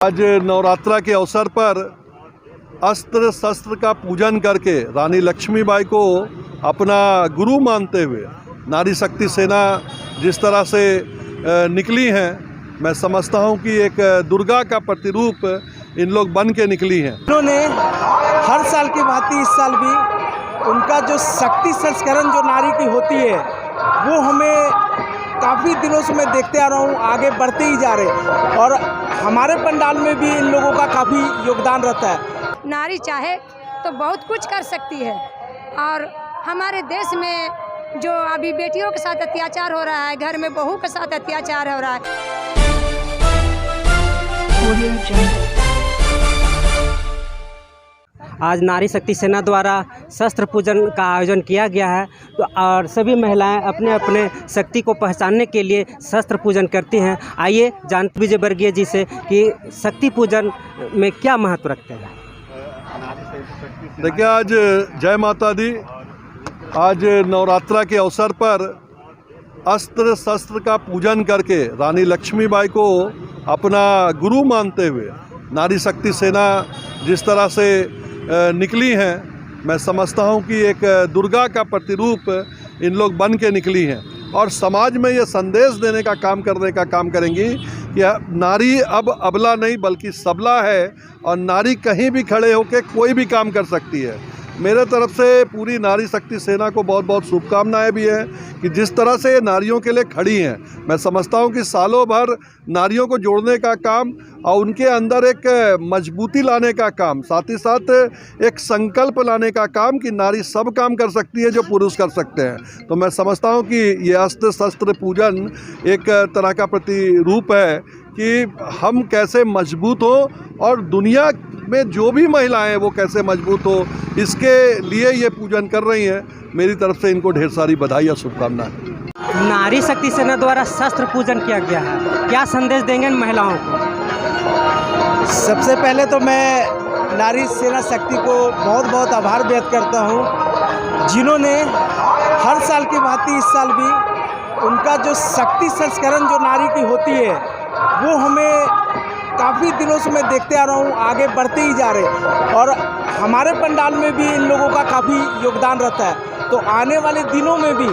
आज नवरात्रा के अवसर पर अस्त्र शस्त्र का पूजन करके रानी लक्ष्मीबाई को अपना गुरु मानते हुए नारी शक्ति सेना जिस तरह से निकली हैं, मैं समझता हूं कि एक दुर्गा का प्रतिरूप इन लोग बन के निकली हैं। उन्होंने हर साल की भांति इस साल भी उनका जो शक्ति संस्करण जो नारी की होती है वो हमें काफ़ी दिनों से मैं देखते आ रहा हूँ, आगे बढ़ते ही जा रहे और हमारे पंडाल में भी इन लोगों का काफ़ी योगदान रहता है। नारी चाहे तो बहुत कुछ कर सकती है और हमारे देश में जो अभी बेटियों के साथ अत्याचार हो रहा है, घर में बहू के साथ अत्याचार हो रहा है। आज नारी शक्ति सेना द्वारा शस्त्र पूजन का आयोजन किया गया है तो और सभी महिलाएं अपने अपने शक्ति को पहचानने के लिए शस्त्र पूजन करती हैं। आइए जानते विजय वर्गीय जी से कि शक्ति पूजन में क्या महत्व रखते हैं। देखिए, आज जय माता दी, आज नवरात्रा के अवसर पर अस्त्र शस्त्र का पूजन करके रानी लक्ष्मीबाई को अपना गुरु मानते हुए नारी शक्ति सेना जिस तरह से निकली हैं, मैं समझता हूं कि एक दुर्गा का प्रतिरूप इन लोग बन के निकली हैं और समाज में ये संदेश देने का काम करने का काम करेंगी कि नारी अब अबला नहीं बल्कि सबला है और नारी कहीं भी खड़े होकर कोई भी काम कर सकती है। मेरे तरफ से पूरी नारी शक्ति सेना को बहुत बहुत शुभकामनाएं भी हैं कि जिस तरह से ये नारियों के लिए खड़ी हैं। मैं समझता हूं कि सालों भर नारियों को जोड़ने का काम और उनके अंदर एक मजबूती लाने का काम, साथ ही साथ एक संकल्प लाने का काम कि नारी सब काम कर सकती है जो पुरुष कर सकते हैं। तो मैं समझता हूं कि ये अस्त्र शस्त्र पूजन एक तरह का प्रतिरूप है कि हम कैसे मजबूत हो और दुनिया में जो भी महिलाएं वो कैसे मजबूत हो, इसके लिए ये पूजन कर रही हैं। मेरी तरफ से इनको ढेर सारी बधाई और शुभकामनाएं। नारी शक्ति सेना द्वारा शस्त्र पूजन किया गया है, क्या संदेश देंगे इन महिलाओं को? सबसे पहले तो मैं नारी सेना शक्ति को बहुत बहुत आभार व्यक्त करता हूँ, जिन्होंने हर साल की भांति इस साल भी उनका जो शक्ति संस्करण जो नारी की होती है वो हमें काफ़ी दिनों से मैं देखते आ रहा हूँ, आगे बढ़ते ही जा रहे और हमारे पंडाल में भी इन लोगों का काफ़ी योगदान रहता है। तो आने वाले दिनों में भी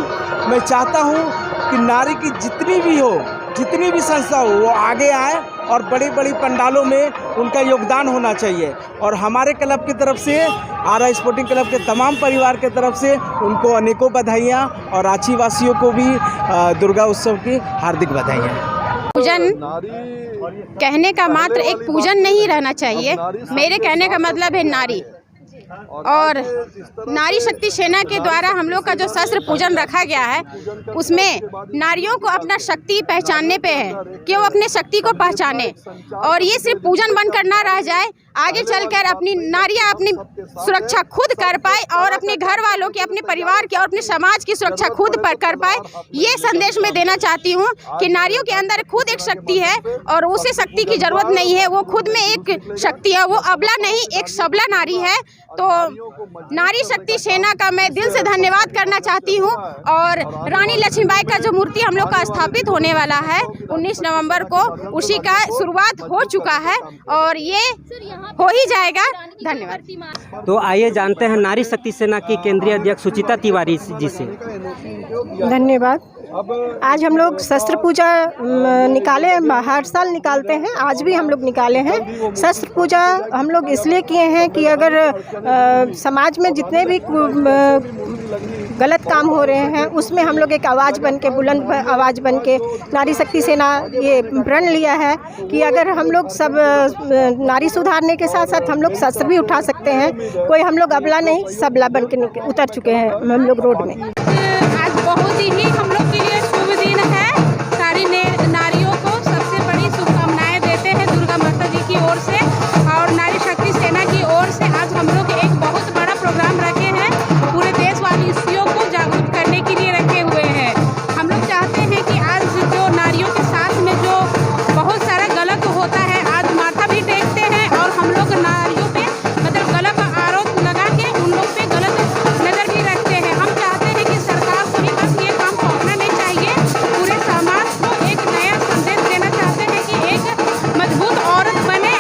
मैं चाहता हूँ कि नारी की जितनी भी संस्था हो वो आगे आए और बड़ी बड़ी पंडालों में उनका योगदान होना चाहिए। और हमारे क्लब की तरफ से, आरा स्पोर्टिंग क्लब के तमाम परिवार के तरफ से उनको अनेकों बधाइयाँ और रांची वासियों को भी दुर्गा उत्सव की हार्दिक बधाइयाँ। पूजन कहने का मात्र एक पूजन नहीं रहना चाहिए, मेरे कहने का मतलब है नारी और नारी शक्ति सेना के द्वारा हम लोग का जो शस्त्र पूजन रखा गया है उसमें नारियों को अपना शक्ति पहचानने पे है कि वो अपने शक्ति को पहचाने और ये सिर्फ पूजन बनकर ना रह जाए, आगे चलकर अपनी नारियां अपनी सुरक्षा खुद कर पाए और अपने घर वालों की, अपने परिवार की और अपने समाज की सुरक्षा खुद पर कर पाए। ये संदेश मैं देना चाहती हूँ कि नारियों के अंदर खुद एक शक्ति है और उसे शक्ति की जरूरत नहीं है, वो खुद में एक शक्ति है, वो अबला नहीं एक सबला नारी है। तो नारी शक्ति सेना का मैं दिल से धन्यवाद करना चाहती हूँ और रानी लक्ष्मीबाई का जो मूर्ति हम लोग का स्थापित होने वाला है 19 नवंबर को, उसी का शुरुआत हो चुका है और ये हो ही जाएगा। धन्यवाद। तो आइए जानते हैं नारी शक्ति सेना की केंद्रीय अध्यक्ष सुचिता तिवारी जी से। धन्यवाद। आज हम लोग शस्त्र पूजा निकाले, हर साल निकालते हैं, आज भी हम लोग निकाले हैं। शस्त्र पूजा हम लोग इसलिए किए हैं कि अगर समाज में जितने भी गलत काम हो रहे हैं उसमें हम लोग एक आवाज़ बन के, बुलंद आवाज़ बन के नारी शक्ति सेना ये प्रण लिया है कि अगर हम लोग सब नारी सुधारने के साथ साथ हम लोग शस्त्र भी उठा सकते हैं। कोई हम लोग अबला नहीं सबला बन के उतर चुके हैं हम लोग रोड में। आज बहुत ही हम लोग के लिए शुभ दिन है। सारी नारियों को सबसे बड़ी शुभकामनाएं देते हैं दुर्गा माता जी की ओर से और नारी शक्ति सेना की ओर से। आज हम लोग एक बहुत बड़ा प्रोग्राम रखे हैं, पूरे देशवासियों को जागरूक करने के लिए रखे हुए हैं। हम लोग चाहते हैं कि आज जो नारियों के साथ में जो बहुत सारा गलत होता है, आज माथा भी टेकते हैं और हम लोग नारियों पे मतलब गलत आरोप लगा के उन लोग पे गलत नज़र भी रखते हैं। हम चाहते हैं कि सरकार को भी बस ये काम सौंपना नहीं चाहिए, पूरे समाज को एक नया संदेश देना चाहते हैं कि एक मजबूत औरत बने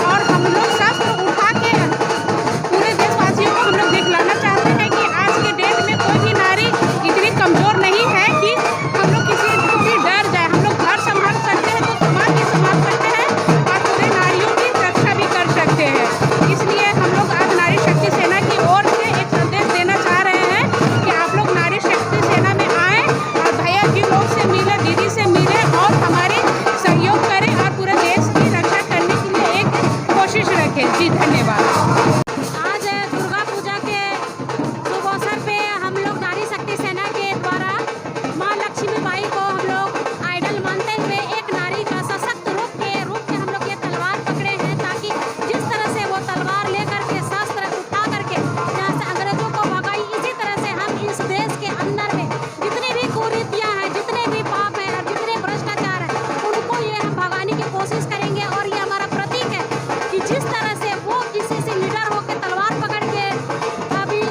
जिस तरह से वो किसी से निडर होकर तलवार पकड़ के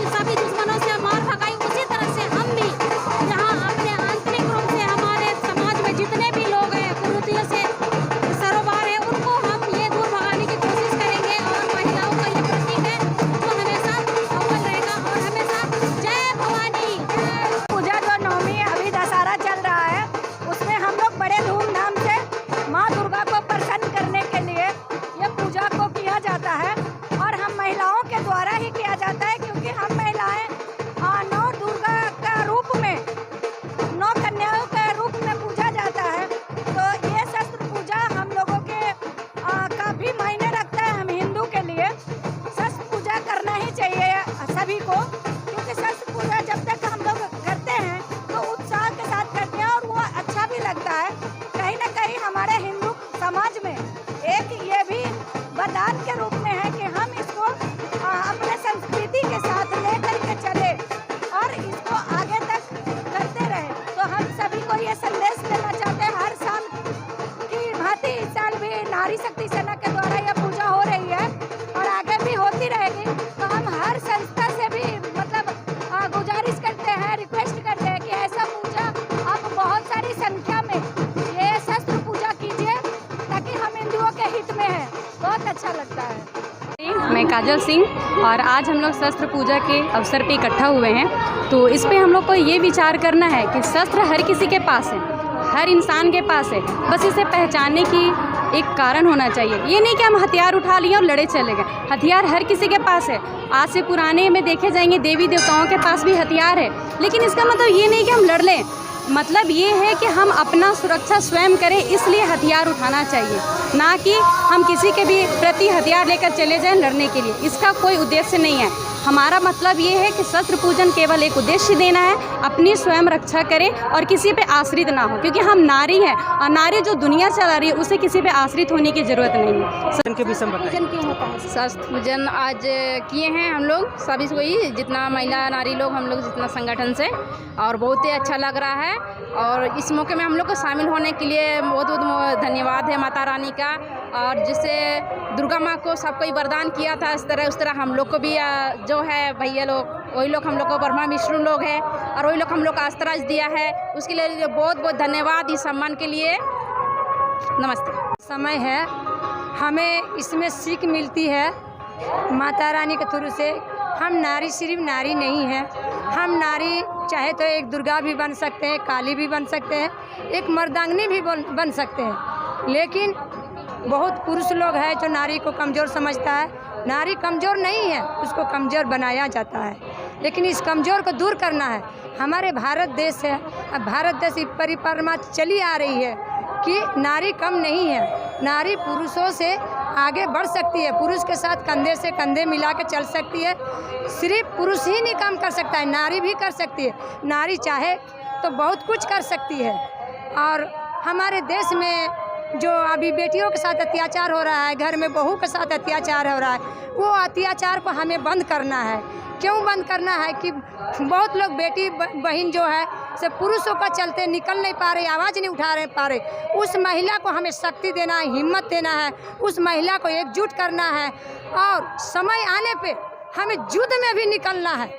सभी दुश्मनों से मार भगाई, उसी तरह से हम भी यहाँ अपने आंतरिक रूप से हमारे समाज में जितने भी लोग हैं कुरीतियों से सरोबार है, उनको हम ये दूर भगाने की कोशिश करेंगे। और महिलाओं का ये प्रतीक है जो हमेशा अव्वल रहेगा और हमेशा जय भवानी। पूजा जो नवमी अभी दशहरा चल रहा है, उसमें हम लोग बड़े धूमधाम से माँ दुर्गा को प्रसन्न करने के लिए ये पूजा को किया जाता है और हम महिलाओं के द्वारा ही किया जाता है, क्योंकि हम महिलाएं नौ दुर्गा का रूप में, नौ कन्याओं के रूप में पूजा जाता है। तो ये शस्त्र पूजा हम लोगों के काफ़ी मायने रखता है। हम हिंदू के लिए शस्त्र पूजा करना ही चाहिए सभी को, क्योंकि शस्त्र पूजा जब तक हम लोग करते हैं तो उत्साह के साथ करते हैं और वो अच्छा भी लगता है। कहीं ना कहीं हमारे हिंदू समाज में एक ये भी वरदान के रूप में है कि हम इसको अपने संस्कृति के साथ लेकर के चले और इसको आगे तक करते रहे। तो हम सभी को ये संदेश देना चाहते हैं, हर साल की भांति इस साल भी नारी शक्ति सेना के द्वारा यह पूजा हो रही है और आगे भी होती रहेगी। तो हम हर संस्था से भी मतलब गुजारिश करते हैं, रिक्वेस्ट करते हैं कि ऐसा पूजा आप बहुत सारी संख्या में ये शस्त्र पूजा कीजिए, ताकि हम हिंदुओं के हित में है। बहुत अच्छा लगता है। मैं काजल सिंह और आज हम लोग शस्त्र पूजा के अवसर पे इकट्ठा हुए हैं। तो इस पे हम लोग को ये विचार करना है कि शस्त्र हर किसी के पास है, हर इंसान के पास है, बस इसे पहचानने की एक कारण होना चाहिए। ये नहीं कि हम हथियार उठा लिए और लड़े चले गए, हथियार हर किसी के पास है। आज से पुराने में देखे जाएंगे देवी देवताओं के पास भी हथियार है, लेकिन इसका मतलब ये नहीं कि हम लड़ लें। मतलब ये है कि हम अपना सुरक्षा स्वयं करें, इसलिए हथियार उठाना चाहिए, ना कि हम किसी के भी प्रति हथियार लेकर चले जाएं लड़ने के लिए। इसका कोई उद्देश्य नहीं है। हमारा मतलब ये है कि शस्त्र पूजन केवल एक उद्देश्य देना है, अपनी स्वयं रक्षा करें और किसी पे आश्रित ना हो, क्योंकि हम नारी हैं और नारी जो दुनिया चला रही है उसे किसी पे आश्रित होने की ज़रूरत नहीं है। के विषय में बताएं। क्यों होता है? शस्त्र पूजन आज किए हैं हम लोग सभी कोई, जितना महिला नारी लोग हम लोग जितना संगठन से, और बहुत ही अच्छा लग रहा है। और इस मौके में हम लोग को शामिल होने के लिए बहुत बहुत धन्यवाद है माता रानी का। और जिससे दुर्गा माँ को सब कोई वरदान किया था, इस तरह उस तरह हम लोग को भी जो है भैया लोग, वही लोग हम लोग को ब्रह्मा विष्णु लोग हैं और वही लोग हम लोग को अस्त्र दिया है, उसके लिए बहुत बहुत धन्यवाद इस सम्मान के लिए। नमस्ते। समय है, हमें इसमें सीख मिलती है माता रानी के थ्रू से। हम नारी सिर्फ नारी नहीं हैं, हम नारी चाहे तो एक दुर्गा भी बन सकते हैं, काली भी बन सकते हैं, एक मर्दांगनी भी बन सकते हैं। लेकिन बहुत पुरुष लोग हैं जो नारी को कमज़ोर समझता है। नारी कमज़ोर नहीं है, उसको कमज़ोर बनाया जाता है, लेकिन इस कमज़ोर को दूर करना है। हमारे भारत देश है, अब भारत देश की परिक्रमा चली आ रही है कि नारी कम नहीं है, नारी पुरुषों से आगे बढ़ सकती है, पुरुष के साथ कंधे से कंधे मिला के चल सकती है। सिर्फ पुरुष ही नहीं काम कर सकता है, नारी भी कर सकती है। नारी चाहे तो बहुत कुछ कर सकती है। और हमारे देश में जो अभी बेटियों के साथ अत्याचार हो रहा है, घर में बहू के साथ अत्याचार हो रहा है, वो अत्याचार को हमें बंद करना है। क्यों बंद करना है कि बहुत लोग बेटी बहन जो है से पुरुषों का चलते निकल नहीं पा रहे, आवाज़ नहीं उठा पा रहे। उस महिला को हमें शक्ति देना है, हिम्मत देना है, उस महिला को एकजुट करना है और समय आने पे हमें युद्ध में भी निकलना है।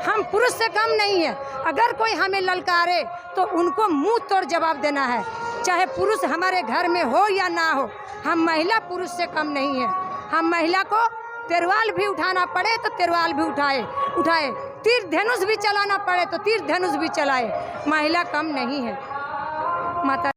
हम पुरुष से कम नहीं है, अगर कोई हमें ललकारे तो उनको मुंह तोड़ जवाब देना है, चाहे पुरुष हमारे घर में हो या ना हो। हम महिला पुरुष से कम नहीं है। हम महिला को तिरवाल भी उठाना पड़े तो तिरवाल भी उठाए, तीर धनुष भी चलाना पड़े तो तीर धनुष भी चलाए। महिला कम नहीं है। माता